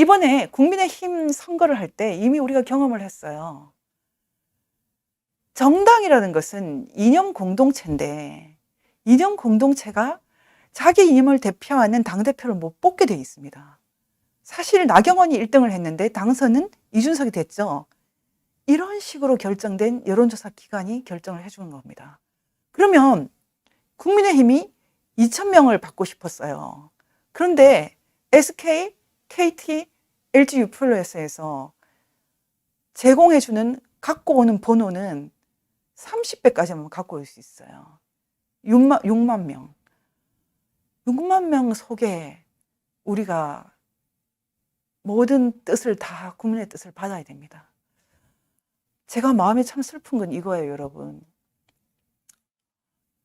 이번에 국민의힘 선거를 할 때 이미 우리가 경험을 했어요. 정당이라는 것은 이념 공동체인데 이념 공동체가 자기 이념을 대표하는 당대표를 못 뽑게 돼 있습니다. 사실 나경원이 1 등을 했는데 당선은 이준석이 됐죠. 이런 식으로 결정된 여론조사 기관이 결정을 해 주는 겁니다. 그러면 국민의힘이 2,000 명을 받고 싶었어요. 그런데 SK, KT, LG U+에서 제공해 주는 갖고 오는 번호는 30배까지만 갖고 올 수 있어요. 6만 명. 6만 명 속에 우리가 모든 뜻을 다 국민의 뜻을 받아야 됩니다. 제가 마음이 참 슬픈 건 이거예요, 여러분.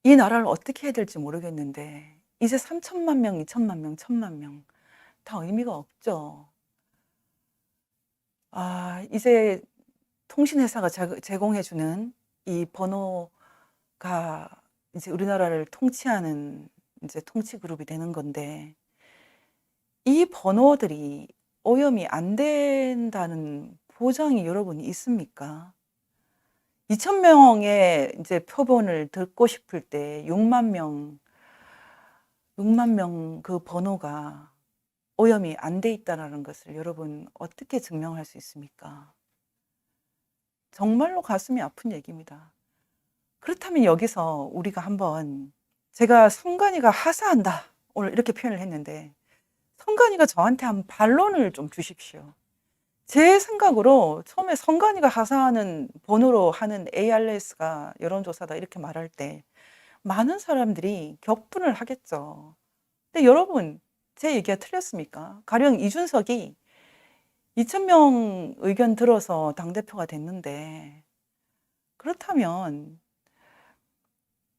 이 나라를 어떻게 해야 될지 모르겠는데 이제 3천만 명, 2천만 명, 1천만 명 다 의미가 없죠. 이제 통신회사가 제공해 주는 이 번호가 이제 우리나라를 통치하는 이제 통치 그룹이 되는 건데 이 번호들이 오염이 안 된다는 보장이 여러분 있습니까? 2천 명의 이제 표본을 듣고 싶을 때 6만 명 그 번호가 오염이 안 돼 있다라는 것을 여러분 어떻게 증명할 수 있습니까? 정말로 가슴이 아픈 얘기입니다. 그렇다면 여기서 우리가 한번 제가 "선관위가 하사한다." 오늘 이렇게 표현을 했는데 선관위가 저한테 한번 반론을 좀 주십시오. 제 생각으로 처음에 선관위가 하사하는 번호로 하는 ARS가 여론조사다 이렇게 말할 때 많은 사람들이 격분을 하겠죠. 근데 여러분 제 얘기가 틀렸습니까? 가령 이준석이 2천 명 의견 들어서 당대표가 됐는데 그렇다면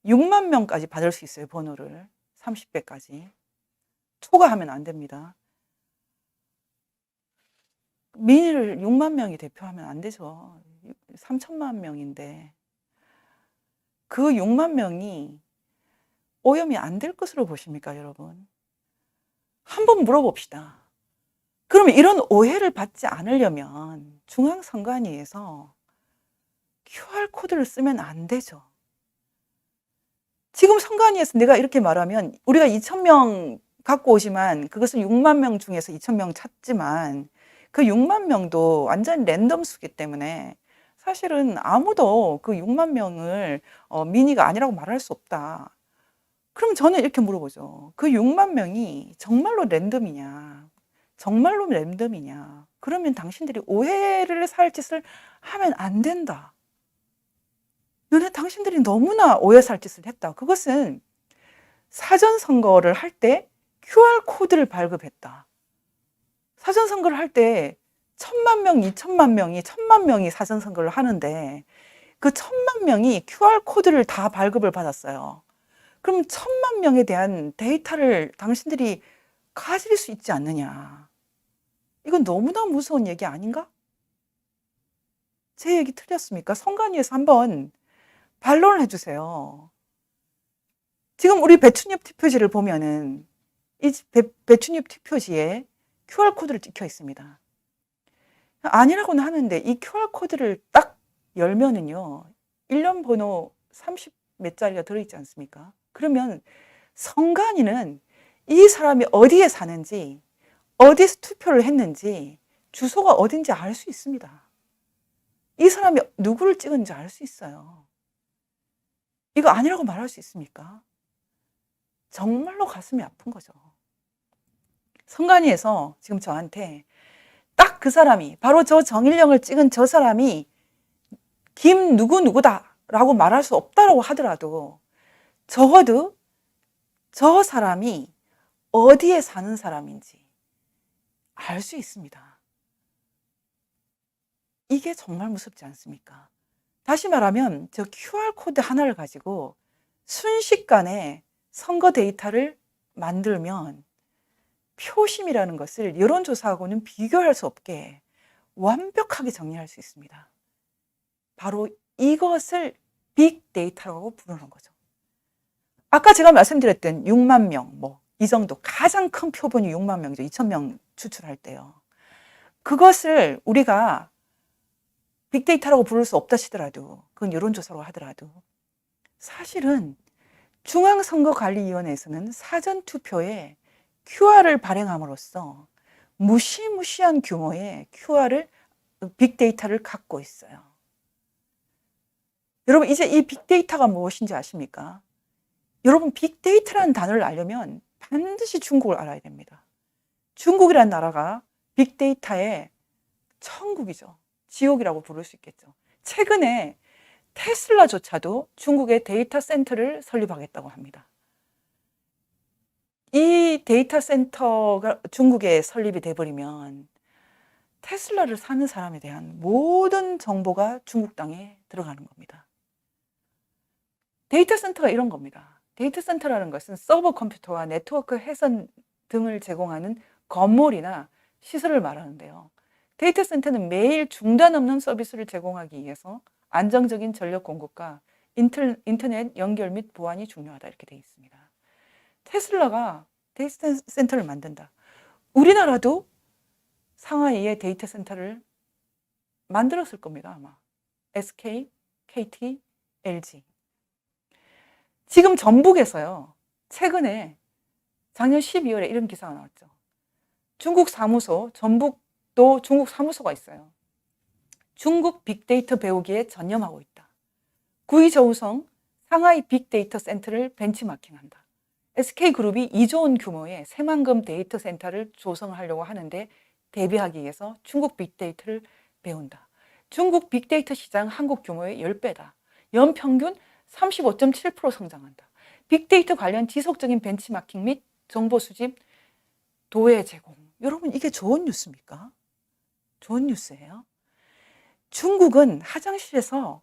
6만 명까지 받을 수 있어요, 번호를. 30배까지. 초과하면 안 됩니다. 민의를 6만 명이 대표하면 안 되죠. 3천만 명인데 그 6만 명이 오염이 안 될 것으로 보십니까, 여러분? 한번 물어봅시다. 그러면 이런 오해를 받지 않으려면 중앙선관위에서 QR 코드를 쓰면 안 되죠. 지금 선관위에서 내가 이렇게 말하면 우리가 2천 명 갖고 오지만 그것을 6만 명 중에서 2천 명 찾지만 그 6만 명도 완전 랜덤 수기 때문에 사실은 아무도 그 6만 명을 민의가 아니라고 말할 수 없다. 그럼 저는 이렇게 물어보죠. 그 6만 명이 정말로 랜덤이냐? 정말로 랜덤이냐? 그러면 당신들이 오해를 살 짓을 하면 안 된다. 당신들이 너무나 오해 살 짓을 했다. 그것은 사전 선거를 할 때 QR 코드를 발급했다. 사전 선거를 할 때 1,000만 명, 2천만 명이 1,000만 명이 사전 선거를 하는데 그 1,000만 명이 QR 코드를 다 발급을 받았어요. 그럼 1,000만 명에 대한 데이터를 당신들이 가질 수 있지 않느냐. 이건 너무나 무서운 얘기 아닌가? 제 얘기 틀렸습니까? 선관위에서 한번 반론을 해 주세요. 지금 우리 배춘엽 투표지를 보면은 이 배춘엽 투표지에 QR 코드를 찍혀 있습니다. 아니라고는 하는데 이 QR 코드를 딱 열면은요. 일련 번호 30 몇 자리가 들어 있지 않습니까? 그러면 선관위는 이 사람이 어디에 사는지, 어디서 투표를 했는지, 주소가 어딘지 알 수 있습니다. 이 사람이 누구를 찍은지 알 수 있어요. 이거 아니라고 말할 수 있습니까? 정말로 가슴이 아픈 거죠. 선관위에서 지금 저한테 딱 그 사람이 바로 저 정일영을 찍은 저 사람이 김 누구누구다라고 말할 수 없다라고 하더라도 적어도 저 사람이 어디에 사는 사람인지 알 수 있습니다. 이게 정말 무섭지 않습니까? 다시 말하면 저 QR 코드 하나를 가지고 순식간에 선거 데이터를 만들면 표심이라는 것을 여론조사하고는 비교할 수 없게 완벽하게 정리할 수 있습니다. 바로 이것을 빅데이터라고 부르는 거죠. 아까 제가 말씀드렸던 6만 명, 이 정도 가장 큰 표본이 6만 명이죠. 2천 명 추출할 때요. 그것을 우리가 빅데이터라고 부를 수 없다 치더라도, 그건 여론조사로 하더라도 사실은 중앙선거관리위원회에서는 사전투표에 QR을 발행함으로써 무시무시한 규모의 빅데이터를 갖고 있어요. 여러분, 이제 이 빅데이터가 무엇인지 아십니까? 여러분, 빅데이터라는 단어를 알려면 반드시 중국을 알아야 됩니다. 중국이라는 나라가 빅데이터의 천국이죠. 지옥이라고 부를 수 있겠죠. 최근에 테슬라조차도 중국의 데이터 센터를 설립하겠다고 합니다. 이 데이터 센터가 중국에 설립이 돼버리면 테슬라를 사는 사람에 대한 모든 정보가 중국 땅에 들어가는 겁니다. 데이터 센터가 이런 겁니다. 데이터 센터라는 것은 서버 컴퓨터와 네트워크 회선 등을 제공하는 건물이나 시설을 말하는데요. 데이터 센터는 매일 중단 없는 서비스를 제공하기 위해서 안정적인 전력 공급과 인터넷 연결 및 보안이 중요하다, 이렇게 되어 있습니다. 테슬라가 데이터 센터를 만든다. 우리나라도 상하이에 데이터 센터를 만들었을 겁니다, 아마. SK, KT, LG. 지금 전북에서요, 최근에 작년 12월에 이런 기사가 나왔죠. 중국 사무소, 전북도 중국 사무소가 있어요. 중국 빅데이터 배우기에 전념하고 있다. 구의저우성 상하이 빅데이터 센터를 벤치마킹한다. SK그룹이 2조 원 규모의 새만금 데이터 센터를 조성하려고 하는데 대비하기 위해서 중국 빅데이터를 배운다. 중국 빅데이터 시장 한국 규모의 10배다. 연평균 35.7% 성장한다. 빅데이터 관련 지속적인 벤치마킹 및 정보 수집, 도해 제공. 여러분, 이게 좋은 뉴스입니까? 좋은 뉴스예요. 중국은 화장실에서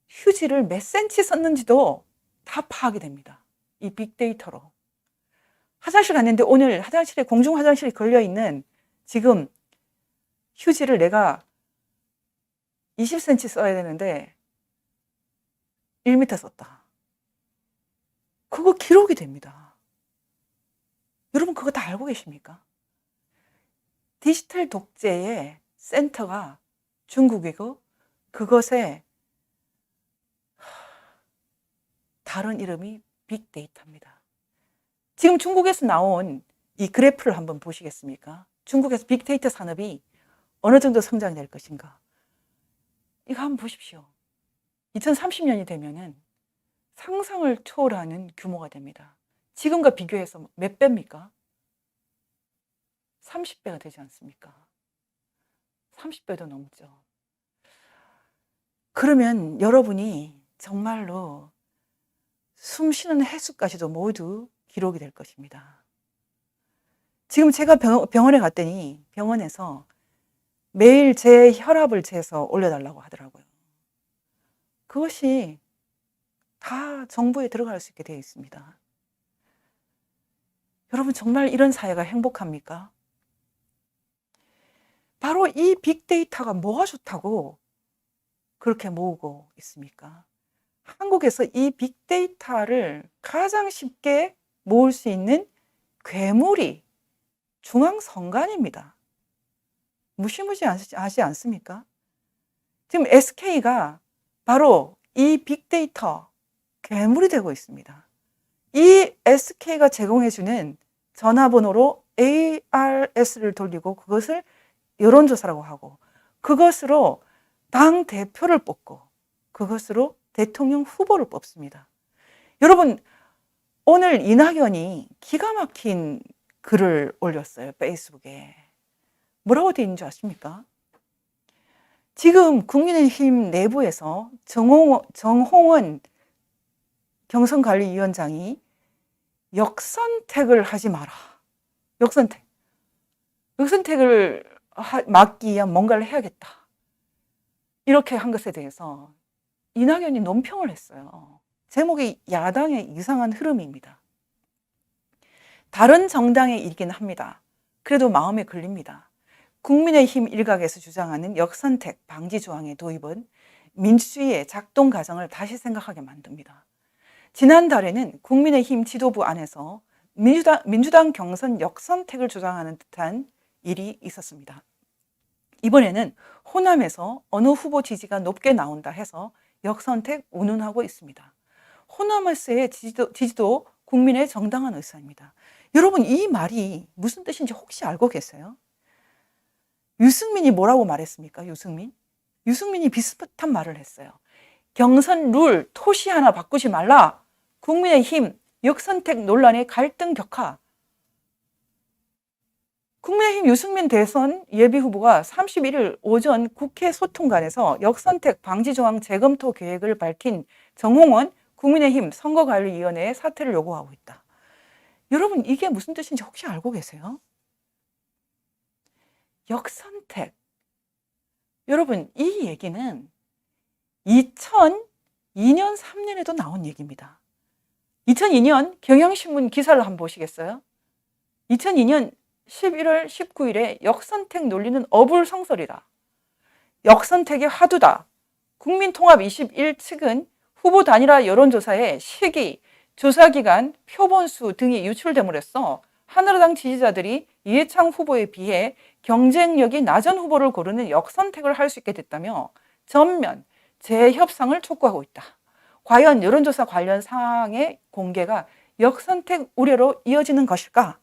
휴지를 몇 센치 썼는지도 다 파악이 됩니다. 이 빅데이터로. 화장실 갔는데 오늘 화장실에 공중 화장실에 걸려 있는 지금 휴지를 내가 20cm 써야 되는데 1m 썼다. 그거 기록이 됩니다. 여러분, 그거 다 알고 계십니까? 디지털 독재의 센터가 중국이고 그것의 다른 이름이 빅데이터입니다. 지금 중국에서 나온 이 그래프를 한번 보시겠습니까? 중국에서 빅데이터 산업이 어느 정도 성장될 것인가? 이거 한번 보십시오. 2030년이 되면은 상상을 초월하는 규모가 됩니다. 지금과 비교해서 몇 배입니까? 30배가 되지 않습니까? 30배도 넘죠. 그러면 여러분이 정말로 숨쉬는 횟수까지도 모두 기록이 될 것입니다. 지금 제가 병원에 갔더니 병원에서 매일 제 혈압을 재서 올려달라고 하더라고요. 그것이 다 정보에 들어갈 수 있게 되어 있습니다. 여러분, 정말 이런 사회가 행복합니까? 바로 이 빅데이터가 뭐가 좋다고 그렇게 모으고 있습니까? 한국에서 이 빅데이터를 가장 쉽게 모을 수 있는 괴물이 중앙선관위입니다. 무시무시하지 않습니까? 지금 SK가 바로 이 빅데이터 괴물이 되고 있습니다. 이 SK가 제공해주는 전화번호로 ARS를 돌리고 그것을 여론조사라고 하고 그것으로 당 대표를 뽑고 그것으로 대통령 후보를 뽑습니다. 여러분, 오늘 이낙연이 기가 막힌 글을 올렸어요, 페이스북에. 뭐라고 되어 있는 줄 아십니까? 지금 국민의힘 내부에서 정홍원 경선관리위원장이 역선택을 하지 마라. 역선택을 막기 위한 뭔가를 해야겠다. 이렇게 한 것에 대해서 이낙연이 논평을 했어요. 제목이 야당의 이상한 흐름입니다. 다른 정당의 일이긴 합니다. 그래도 마음에 걸립니다. 국민의힘 일각에서 주장하는 역선택 방지 조항의 도입은 민주주의의 작동 과정을 다시 생각하게 만듭니다. 지난달에는 국민의힘 지도부 안에서 민주당 경선 역선택을 주장하는 듯한 일이 있었습니다. 이번에는 호남에서 어느 후보 지지가 높게 나온다 해서 역선택 운운하고 있습니다. 호남에서의 지지도 국민의 정당한 의사입니다. 여러분, 이 말이 무슨 뜻인지 혹시 알고 계세요? 유승민이 뭐라고 말했습니까? 유승민이 비슷한 말을 했어요. 경선 룰 토시 하나 바꾸지 말라. 국민의힘 역선택 논란의 갈등 격화. 국민의힘 유승민 대선 예비후보가 31일 오전 국회 소통관에서 역선택 방지 조항 재검토 계획을 밝힌 정홍원 국민의힘 선거관리위원회의 사퇴를 요구하고 있다. 여러분, 이게 무슨 뜻인지 혹시 알고 계세요? 역선택. 여러분, 이 얘기는 2002년, 3년에도 나온 얘기입니다. 2002년 경향신문 기사를 한번 보시겠어요? 2002년 11월 19일에 역선택 논리는 어불성설이다. 역선택의 화두다. 국민통합21 측은 후보 단일화 여론조사의 시기, 조사기간, 표본수 등이 유출됨으로써 한나라당 지지자들이 이해창 후보에 비해 경쟁력이 낮은 후보를 고르는 역선택을 할 수 있게 됐다며 전면 재협상을 촉구하고 있다. 과연 여론조사 관련 사항의 공개가 역선택 우려로 이어지는 것일까?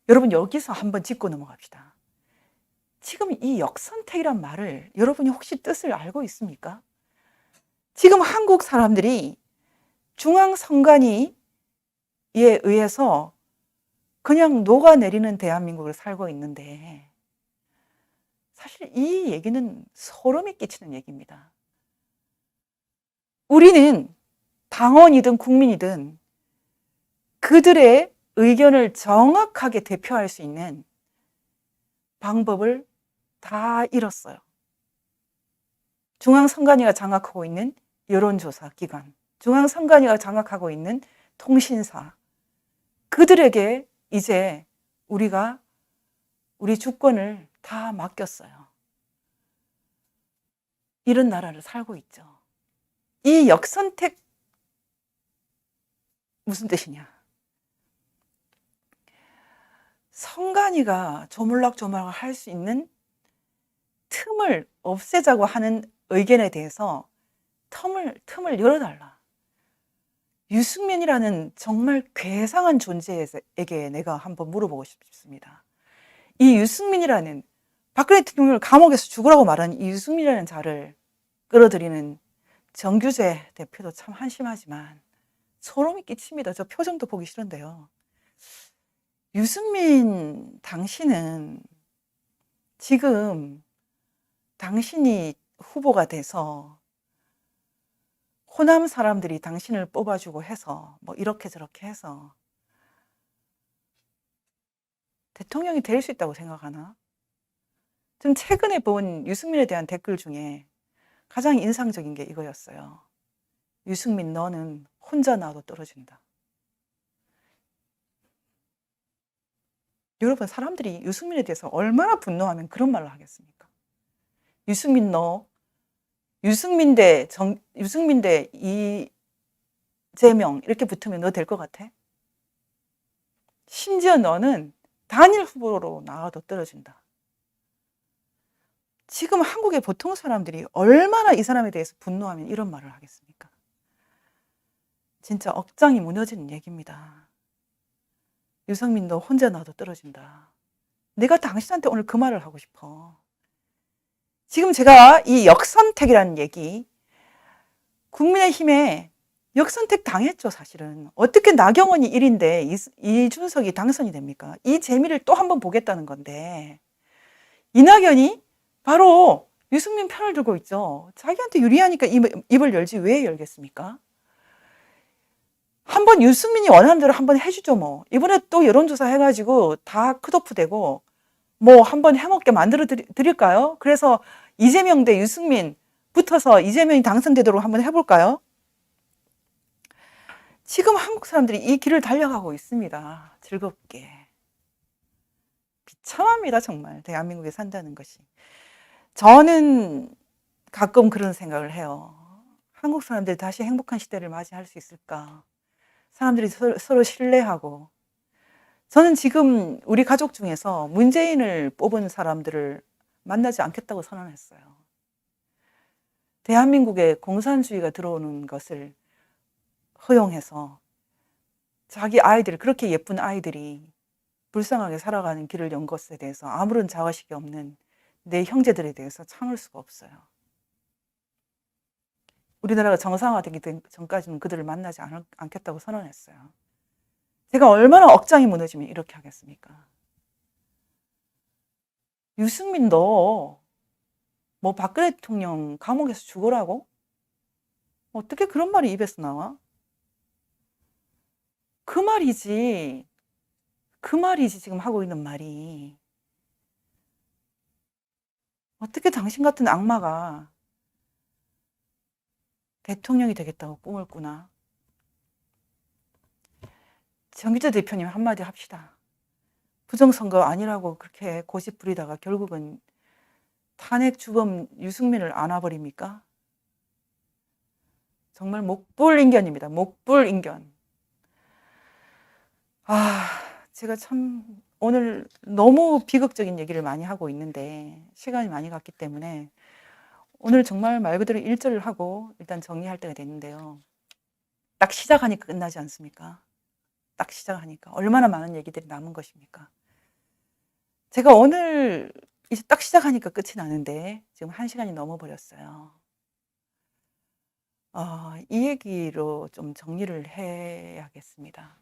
여러분, 여기서 한번 짚고 넘어갑시다. 지금 이 역선택이란 말을 여러분이 혹시 뜻을 알고 있습니까? 지금 한국 사람들이 중앙선관위에 의해서 그냥 녹아내리는 대한민국을 살고 있는데, 사실 이 얘기는 소름이 끼치는 얘기입니다. 우리는 당원이든 국민이든 그들의 의견을 정확하게 대표할 수 있는 방법을 다 잃었어요. 중앙선관위가 장악하고 있는 여론조사 기관, 중앙선관위가 장악하고 있는 통신사, 그들에게 이제 우리가 우리 주권을 다 맡겼어요. 이런 나라를 살고 있죠. 이 역선택 무슨 뜻이냐? 선관위가 조물락조물락 할 수 있는 틈을 없애자고 하는 의견에 대해서 틈을 열어달라. 유승민이라는 정말 괴상한 존재에게 내가 한번 물어보고 싶습니다. 이 유승민이라는, 박근혜 대통령을 감옥에서 죽으라고 말한 이 유승민이라는 자를 끌어들이는 정규재 대표도 참 한심하지만 소름이 끼칩니다. 저 표정도 보기 싫은데요. 유승민 당신은 지금 당신이 후보가 돼서 호남 사람들이 당신을 뽑아주고 해서 뭐 이렇게 저렇게 해서 대통령이 될 수 있다고 생각하나? 좀 최근에 본 유승민에 대한 댓글 중에 가장 인상적인 게 이거였어요. 유승민, 너는 혼자 나와도 떨어진다. 여러분, 사람들이 유승민에 대해서 얼마나 분노하면 그런 말을 하겠습니까? 유승민 너, 유승민 대 이재명 이렇게 붙으면 너 될 것 같아? 심지어 너는 단일 후보로 나와도 떨어진다. 지금 한국의 보통 사람들이 얼마나 이 사람에 대해서 분노하면 이런 말을 하겠습니까? 진짜 억장이 무너지는 얘기입니다. 유승민 너 혼자 나와도 떨어진다. 내가 당신한테 오늘 그 말을 하고 싶어. 지금 제가 이 역선택이라는 얘기, 국민의힘에 역선택 당했죠, 사실은. 어떻게 나경원이 1인데 이준석이 당선이 됩니까? 이 재미를 또 한 번 보겠다는 건데, 이낙연이 바로 유승민 편을 들고 있죠. 자기한테 유리하니까 입을 열지 왜 열겠습니까? 한번 유승민이 원하는 대로 한번 해주죠, 뭐. 이번에 또 여론조사 해가지고 다 컷오프 되고, 뭐 한번 해먹게 만들어 드릴까요? 그래서 이재명 대 유승민 붙어서 이재명이 당선되도록 한번 해볼까요? 지금 한국 사람들이 이 길을 달려가고 있습니다. 즐겁게. 비참합니다, 정말. 대한민국에 산다는 것이. 저는 가끔 그런 생각을 해요. 한국 사람들이 다시 행복한 시대를 맞이할 수 있을까? 사람들이 서로 신뢰하고. 저는 지금 우리 가족 중에서 문재인을 뽑은 사람들을 만나지 않겠다고 선언했어요. 대한민국에 공산주의가 들어오는 것을 허용해서 자기 아이들, 그렇게 예쁜 아이들이 불쌍하게 살아가는 길을 연 것에 대해서 아무런 자화식이 없는 내 형제들에 대해서 참을 수가 없어요. 우리나라가 정상화되기 전까지는 그들을 만나지 않겠다고 선언했어요. 제가 얼마나 억장이 무너지면 이렇게 하겠습니까? 유승민 너 뭐 박근혜 대통령 감옥에서 죽으라고? 어떻게 그런 말이 입에서 나와? 그 말이지. 그 말이지 지금 하고 있는 말이. 어떻게 당신 같은 악마가 대통령이 되겠다고 꿈을 꾸나? 정기재 대표님 한마디 합시다. 부정선거 아니라고 그렇게 고집 부리다가 결국은 탄핵 주범 유승민을 안아버립니까? 정말 목불인견입니다. 목불인견. 제가 참 오늘 너무 비극적인 얘기를 많이 하고 있는데 시간이 많이 갔기 때문에 오늘 정말 말 그대로 일절을 하고 일단 정리할 때가 됐는데요. 딱 시작하니까 끝나지 않습니까? 딱 시작하니까 얼마나 많은 얘기들이 남은 것입니까? 제가 오늘 이제 딱 시작하니까 끝이 나는데 지금 1시간이 넘어버렸어요. 이 얘기로 좀 정리를 해야겠습니다.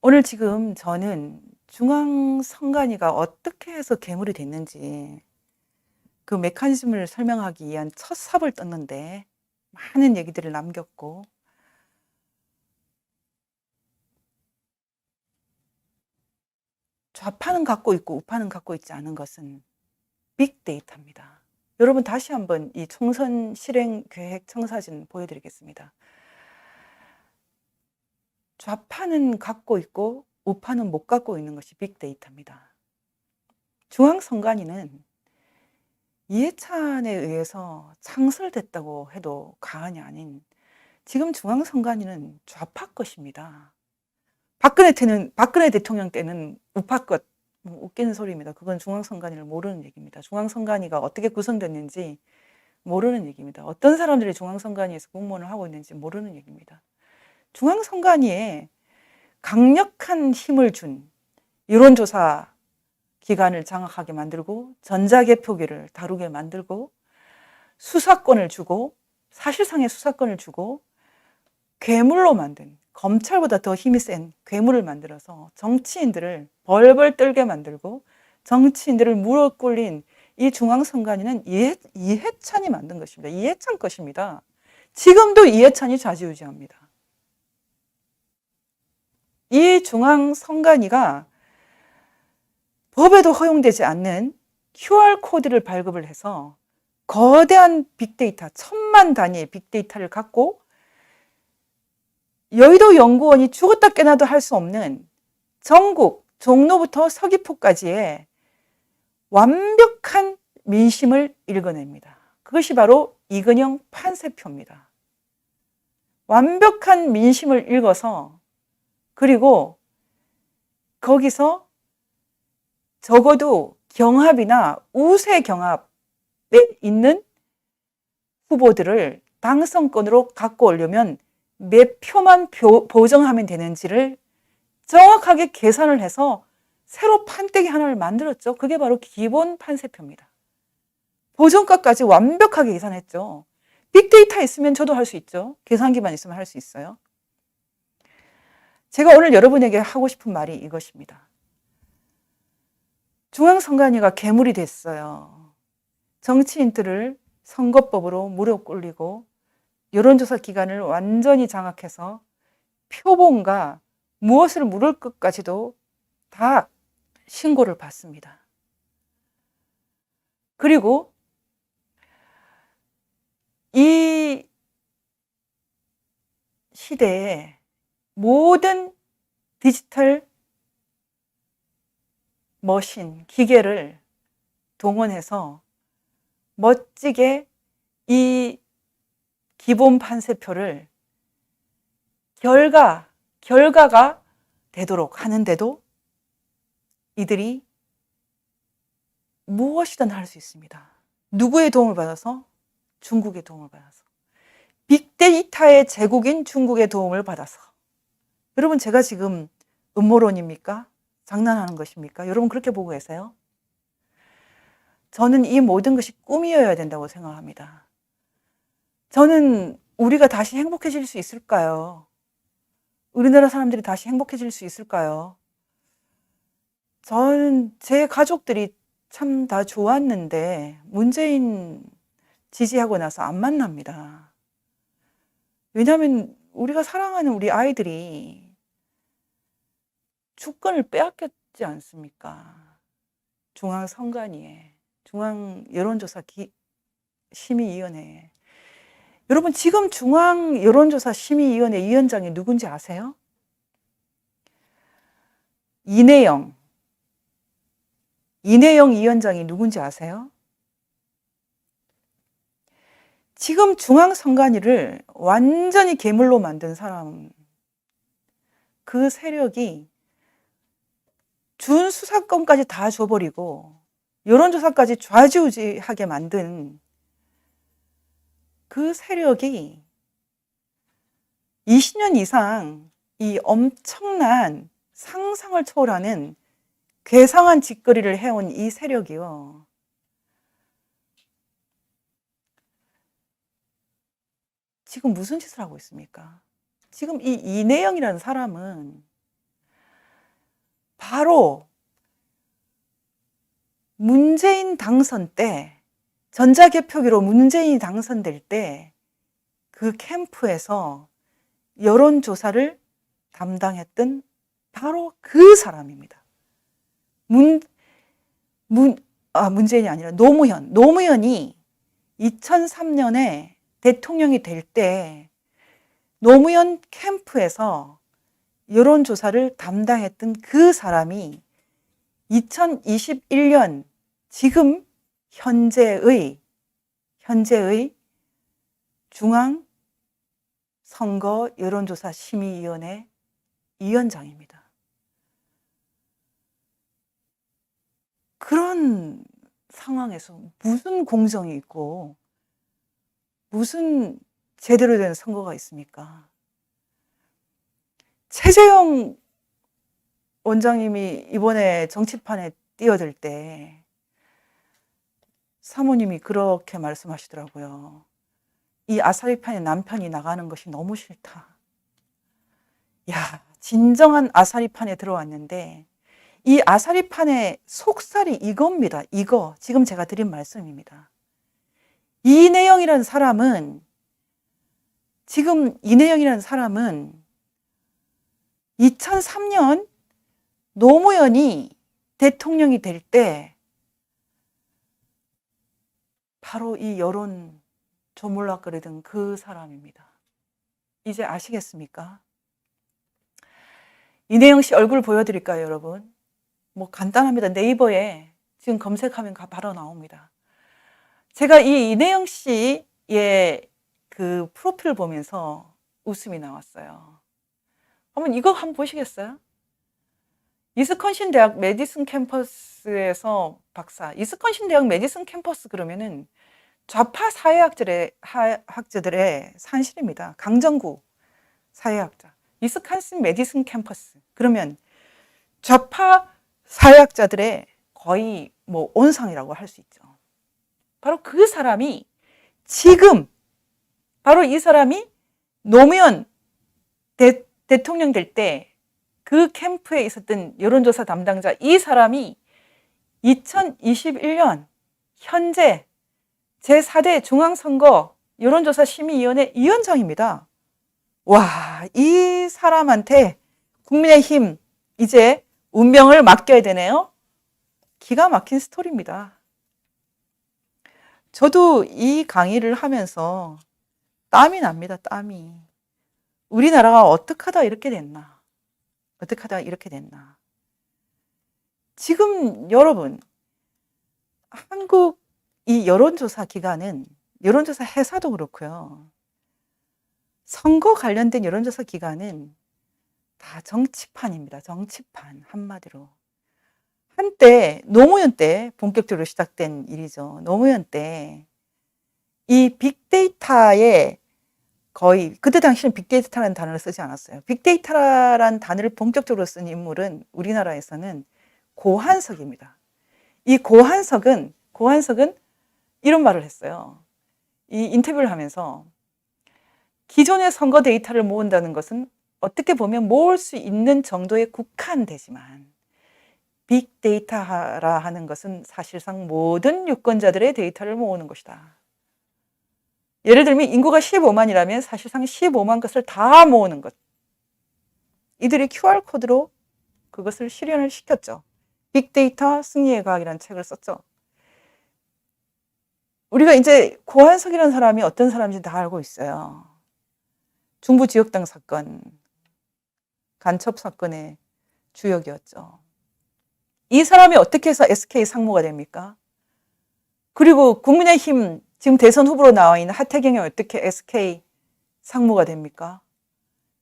오늘 지금 저는 중앙선관위가 어떻게 해서 괴물이 됐는지 그 메커니즘을 설명하기 위한 첫 삽을 떴는데 많은 얘기들을 남겼고 좌파는 갖고 있고 우파는 갖고 있지 않은 것은 빅데이터입니다. 여러분 다시 한번 이 총선 실행 계획 청사진 보여드리겠습니다. 좌파는 갖고 있고 우파는 못 갖고 있는 것이 빅데이터입니다. 중앙선관위는 이해찬에 의해서 창설됐다고 해도 과언이 아닌 지금 중앙선관위는 좌파 것입니다. 박근혜 대통령 때는 우파 것, 웃기는 소리입니다. 그건 중앙선관위를 모르는 얘기입니다. 중앙선관위가 어떻게 구성됐는지 모르는 얘기입니다. 어떤 사람들이 중앙선관위에서 공무원을 하고 있는지 모르는 얘기입니다. 중앙선관위에 강력한 힘을 준 여론조사 기관을 장악하게 만들고 전자개표기를 다루게 만들고 수사권을 주고 사실상의 수사권을 주고 괴물로 만든 검찰보다 더 힘이 센 괴물을 만들어서 정치인들을 벌벌 떨게 만들고 정치인들을 무릎 꿇린 이 중앙선관위는 이해찬이 만든 것입니다. 이해찬 것입니다. 지금도 이해찬이 좌지우지합니다. 이 중앙선관위가 법에도 허용되지 않는 QR코드를 발급을 해서 거대한 빅데이터, 1000만 단위의 빅데이터를 갖고 여의도 연구원이 죽었다 깨나도 할 수 없는 전국, 종로부터 서귀포까지의 완벽한 민심을 읽어냅니다. 그것이 바로 이근영 판세표입니다. 완벽한 민심을 읽어서 그리고 거기서 적어도 경합이나 우세 경합에 있는 후보들을 당선권으로 갖고 오려면 몇 표만 보정하면 되는지를 정확하게 계산을 해서 새로 판때기 하나를 만들었죠. 그게 바로 기본 판세표입니다. 보정값까지 완벽하게 계산했죠. 빅데이터 있으면 저도 할 수 있죠. 계산기만 있으면 할 수 있어요. 제가 오늘 여러분에게 하고 싶은 말이 이것입니다. 중앙선관위가 괴물이 됐어요. 정치인들을 선거법으로 무릎 꿇리고 여론조사 기관을 완전히 장악해서 표본과 무엇을 물을 것까지도 다 신고를 받습니다. 그리고 이 시대에 모든 디지털 머신, 기계를 동원해서 멋지게 이 기본 판세표를 결과가 되도록 하는데도 이들이 무엇이든 할 수 있습니다. 누구의 도움을 받아서? 중국의 도움을 받아서. 빅데이터의 제국인 중국의 도움을 받아서. 여러분, 제가 지금 음모론입니까? 장난하는 것입니까? 여러분 그렇게 보고 계세요? 저는 이 모든 것이 꿈이어야 된다고 생각합니다. 저는 우리가 다시 행복해질 수 있을까요? 우리나라 사람들이 다시 행복해질 수 있을까요? 저는 제 가족들이 참 다 좋았는데 문재인 지지하고 나서 안 만납니다. 왜냐하면 우리가 사랑하는 우리 아이들이 주권을 빼앗겼지 않습니까? 중앙선관위에, 중앙여론조사심의위원회에. 여러분 지금 중앙여론조사심의위원회 위원장이 누군지 아세요? 이내영 위원장이 누군지 아세요? 지금 중앙선관위를 완전히 괴물로 만든 사람, 그 세력이 준 수사권까지 다 줘버리고 여론조사까지 좌지우지하게 만든 그 세력이 20년 이상 이 엄청난 상상을 초월하는 괴상한 짓거리를 해온 이 세력이요. 지금 무슨 짓을 하고 있습니까? 지금 이 이내영이라는 사람은 바로 문재인 당선 때, 전자개표기로 문재인이 당선될 때 그 캠프에서 여론조사를 담당했던 바로 그 사람입니다. 문재인이 아니라 노무현이 2003년에 대통령이 될 때 노무현 캠프에서 여론조사를 담당했던 그 사람이 2021년 지금 현재의 중앙선거 여론조사 심의위원회 위원장입니다. 그런 상황에서 무슨 공정이 있고 무슨 제대로 된 선거가 있습니까? 최재형 원장님이 이번에 정치판에 뛰어들 때 사모님이 그렇게 말씀하시더라고요. 이 아사리판에 남편이 나가는 것이 너무 싫다. 야, 진정한 아사리판에 들어왔는데 이 아사리판의 속살이 이겁니다. 이거 지금 제가 드린 말씀입니다. 이내영이라는 사람은 2003년 노무현이 대통령이 될 때 바로 이 여론 조물락거리던 그 사람입니다. 이제 아시겠습니까? 이내영 씨 얼굴 보여드릴까요, 여러분? 뭐 간단합니다. 네이버에 지금 검색하면 바로 나옵니다. 제가 이 이내영 씨의 그 프로필을 보면서 웃음이 나왔어요. 이거 한번 보시겠어요? 이스콘신 대학 메디슨 캠퍼스에서 박사. 이스콘신 대학 메디슨 캠퍼스 그러면은 좌파 사회학자들의 산실입니다. 강정구 사회학자. 위스콘신 메디슨 캠퍼스. 그러면 좌파 사회학자들의 거의 뭐 온상이라고 할 수 있죠. 바로 그 사람이 지금 바로 이 사람이 노무현 대통령 될 때 그 캠프에 있었던 여론조사 담당자 이 사람이 2021년 현재 제4대 중앙선거 여론조사 심의위원회 위원장입니다. 와, 이 사람한테 국민의힘 이제 운명을 맡겨야 되네요. 기가 막힌 스토리입니다. 저도 이 강의를 하면서 땀이 납니다. 땀이. 우리나라가 어떻게 하다 이렇게 됐나. 지금 여러분, 한국 이 여론조사 기관은 여론조사 회사도 그렇고요. 선거 관련된 여론조사 기관은 다 정치판입니다. 정치판 한마디로. 한때 노무현 때 본격적으로 시작된 일이죠. 노무현 때 이 빅데이터에 거의 그때 당시는 빅데이터라는 단어를 쓰지 않았어요. 빅데이터라는 단어를 본격적으로 쓴 인물은 우리나라에서는 고한석입니다. 이 고한석은 이런 말을 했어요. 이 인터뷰를 하면서 기존의 선거 데이터를 모은다는 것은 어떻게 보면 모을 수 있는 정도에 국한되지만 빅데이터라 하는 것은 사실상 모든 유권자들의 데이터를 모으는 것이다. 예를 들면 인구가 15만이라면 사실상 15만 것을 다 모으는 것. 이들이 QR코드로 그것을 실현을 시켰죠. 빅데이터 승리의 과학이라는 책을 썼죠. 우리가 이제 고한석이라는 사람이 어떤 사람인지 다 알고 있어요. 중부지역당 사건, 간첩 사건의 주역이었죠. 이 사람이 어떻게 해서 SK 상무가 됩니까? 그리고 국민의힘 지금 대선 후보로 나와 있는 하태경이 어떻게 SK 상무가 됩니까?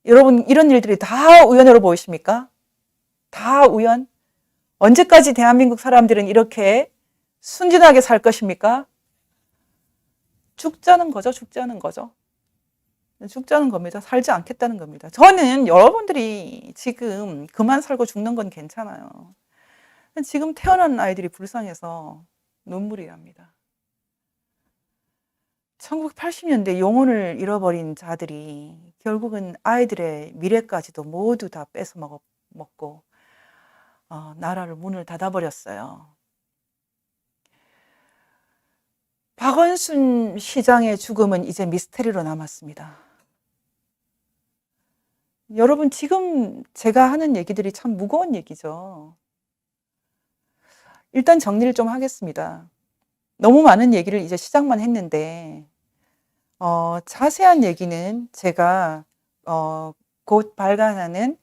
여러분 이런 일들이 다 우연으로 보이십니까? 다 우연? 언제까지 대한민국 사람들은 이렇게 순진하게 살 것입니까? 죽자는 거죠. 죽자는 겁니다. 살지 않겠다는 겁니다. 저는 여러분들이 지금 그만 살고 죽는 건 괜찮아요. 지금 태어난 아이들이 불쌍해서 눈물이 납니다. 1980년대 영혼을 잃어버린 자들이 결국은 아이들의 미래까지도 모두 다 뺏어 먹고 나라를 문을 닫아버렸어요. 박원순 시장의 죽음은 이제 미스테리로 남았습니다. 여러분 지금 제가 하는 얘기들이 참 무거운 얘기죠. 일단 정리를 좀 하겠습니다. 너무 많은 얘기를 이제 시작만 했는데 자세한 얘기는 제가 곧 발간하는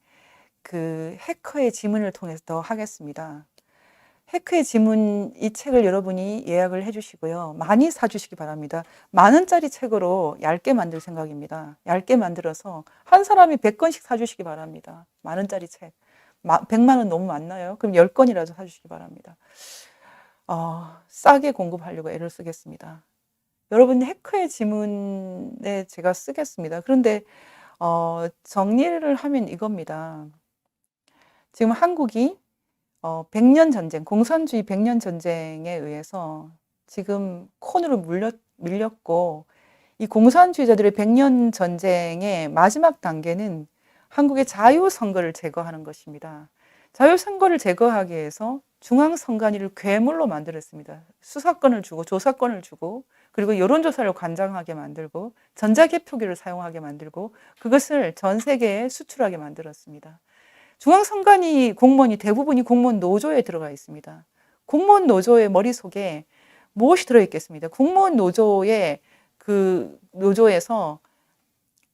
그 해커의 지문을 통해서 더 하겠습니다. 해커의 지문 이 책을 여러분이 예약을 해주시고요. 많이 사주시기 바랍니다. 10,000원짜리 책으로 얇게 만들 생각입니다. 얇게 만들어서 한 사람이 100권씩 사주시기 바랍니다. 10,000원짜리 책. 100만 원 너무 많나요? 그럼 10권이라도 사주시기 바랍니다. 싸게 공급하려고 애를 쓰겠습니다. 여러분 해커의 지문에 제가 쓰겠습니다. 그런데 정리를 하면 이겁니다. 지금 한국이 100년 전쟁, 공산주의 100년 전쟁에 의해서 지금 코너로 밀렸고 이 공산주의자들의 100년 전쟁의 마지막 단계는 한국의 자유선거를 제거하는 것입니다. 자유선거를 제거하기 위해서 중앙선관위를 괴물로 만들었습니다. 수사권을 주고 조사권을 주고 그리고 여론조사를 관장하게 만들고 전자개표기를 사용하게 만들고 그것을 전 세계에 수출하게 만들었습니다. 중앙선관위 공무원이 대부분이 공무원 노조에 들어가 있습니다. 공무원 노조의 머릿속에 무엇이 들어있겠습니다. 공무원 노조의 그 노조에서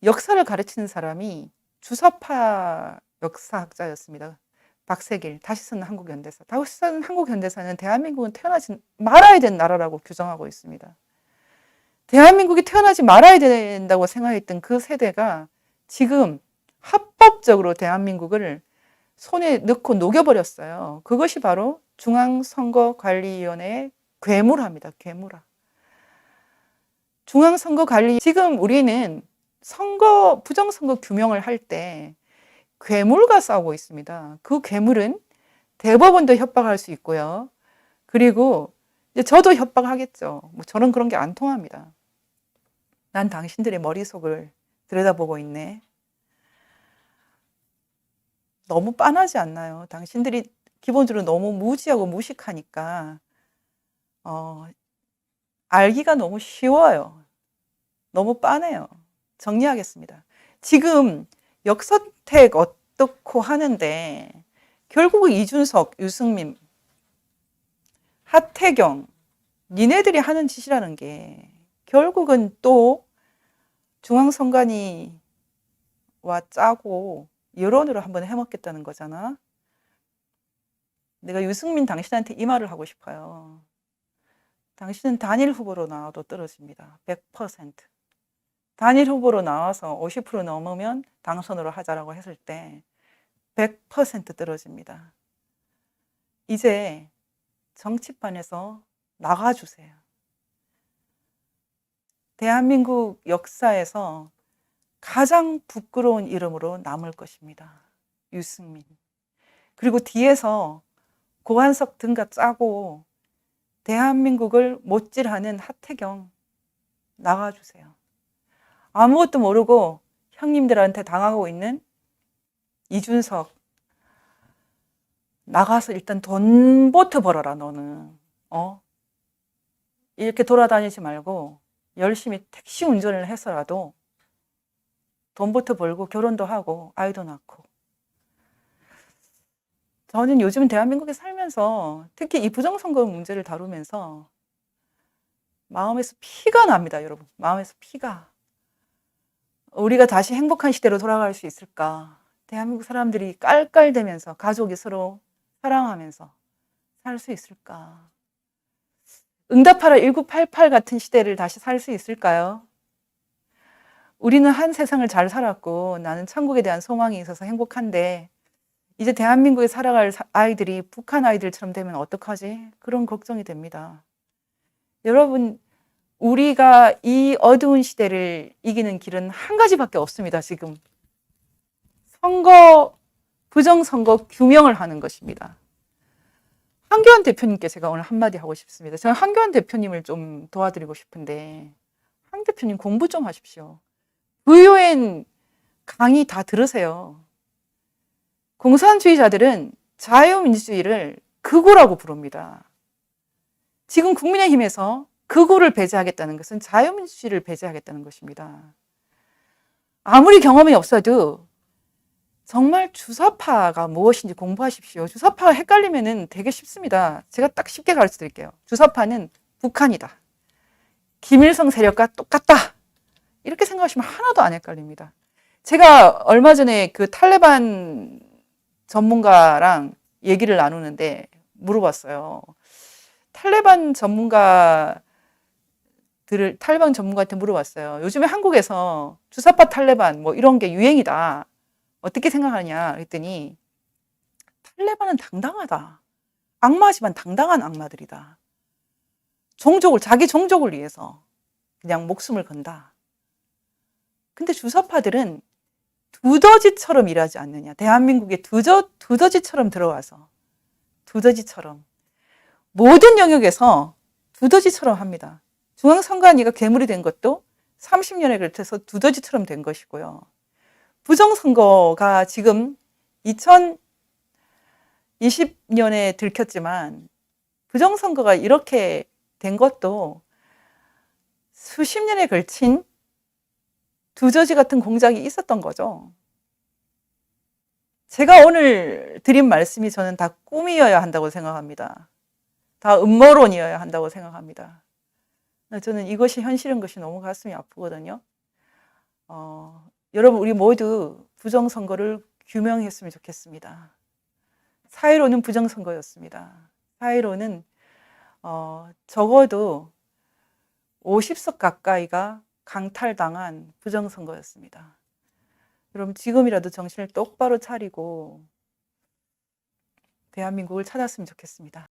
역사를 가르치는 사람이 주사파 역사학자였습니다. 박세길, 다시 쓰는 한국현대사. 다시 쓰는 한국현대사는 대한민국은 태어나지 말아야 되는 나라라고 규정하고 있습니다. 대한민국이 태어나지 말아야 된다고 생각했던 그 세대가 지금 합법적으로 대한민국을 손에 넣고 녹여버렸어요. 그것이 바로 중앙선거관리위원회의 괴물화입니다. 괴물화. 중앙선거관리, 지금 우리는 부정선거 규명을 할 때 괴물과 싸우고 있습니다. 그 괴물은 대법원도 협박할 수 있고요. 그리고 이제 저도 협박하겠죠. 저는 그런 게 안 통합니다. 난 당신들의 머릿속을 들여다보고 있네. 너무 빤하지 않나요? 당신들이 기본적으로 너무 무지하고 무식하니까 알기가 너무 쉬워요. 너무 빤해요. 정리하겠습니다. 지금 역선택 어떻고 하는데 결국 이준석, 유승민, 하태경 니네들이 하는 짓이라는 게 결국은 또 중앙선관위와 짜고 여론으로 한번 해먹겠다는 거잖아. 내가 유승민 당신한테 이 말을 하고 싶어요. 당신은 단일 후보로 나와도 떨어집니다. 100%. 단일 후보로 나와서 50% 넘으면 당선으로 하자라고 했을 때 100% 떨어집니다. 이제 정치판에서 나가주세요. 대한민국 역사에서 가장 부끄러운 이름으로 남을 것입니다. 유승민. 그리고 뒤에서 고한석 등가 짜고 대한민국을 못질하는 하태경 나가주세요. 아무것도 모르고 형님들한테 당하고 있는 이준석 나가서 일단 돈부터 벌어라 너는. 이렇게 돌아다니지 말고 열심히 택시 운전을 해서라도 돈부터 벌고 결혼도 하고 아이도 낳고. 저는 요즘 대한민국에 살면서 특히 이 부정선거 문제를 다루면서 마음에서 피가 납니다, 여러분. 마음에서 피가. 우리가 다시 행복한 시대로 돌아갈 수 있을까? 대한민국 사람들이 깔깔대면서 가족이 서로 사랑하면서 살 수 있을까? 응답하라 1988 같은 시대를 다시 살 수 있을까요? 우리는 한 세상을 잘 살았고 나는 천국에 대한 소망이 있어서 행복한데 이제 대한민국에 살아갈 아이들이 북한 아이들처럼 되면 어떡하지? 그런 걱정이 됩니다. 여러분, 우리가 이 어두운 시대를 이기는 길은 한 가지밖에 없습니다, 지금. 부정선거 규명을 하는 것입니다. 한교안 대표님께 제가 오늘 한마디 하고 싶습니다. 저는 한교안 대표님을 좀 도와드리고 싶은데, 한 대표님 공부 좀 하십시오. VON 강의 다 들으세요. 공산주의자들은 자유민주주의를 극우라고 부릅니다. 지금 국민의힘에서 극우를 배제하겠다는 것은 자유민주주의를 배제하겠다는 것입니다. 아무리 경험이 없어도 정말 주사파가 무엇인지 공부하십시오. 주사파가 헷갈리면 되게 쉽습니다. 제가 딱 쉽게 가르쳐 드릴게요. 주사파는 북한이다. 김일성 세력과 똑같다. 이렇게 생각하시면 하나도 안 헷갈립니다. 제가 얼마 전에 그 탈레반 전문가랑 얘기를 나누는데 물어봤어요. 탈레반 전문가한테 물어봤어요. 요즘에 한국에서 주사파 탈레반 뭐 이런 게 유행이다. 어떻게 생각하냐 그랬더니 탈레반은 당당하다. 악마지만 당당한 악마들이다. 자기 종족을 위해서 그냥 목숨을 건다. 근데 주사파들은 두더지처럼 일하지 않느냐. 대한민국에 두더지처럼 들어와서 두더지처럼 모든 영역에서 두더지처럼 합니다. 중앙선관위가 괴물이 된 것도 30년에 걸쳐서 두더지처럼 된 것이고요. 부정선거가 지금 2020년에 들켰지만 부정선거가 이렇게 된 것도 수십 년에 걸친 두더지 같은 공작이 있었던 거죠. 제가 오늘 드린 말씀이 저는 다 꿈이어야 한다고 생각합니다. 다 음모론이어야 한다고 생각합니다. 저는 이것이 현실인 것이 너무 가슴이 아프거든요. 여러분 우리 모두 부정선거를 규명했으면 좋겠습니다. 4.15는 부정선거였습니다. 4.15는 적어도 50석 가까이가 강탈당한 부정선거였습니다. 여러분 지금이라도 정신을 똑바로 차리고 대한민국을 찾았으면 좋겠습니다.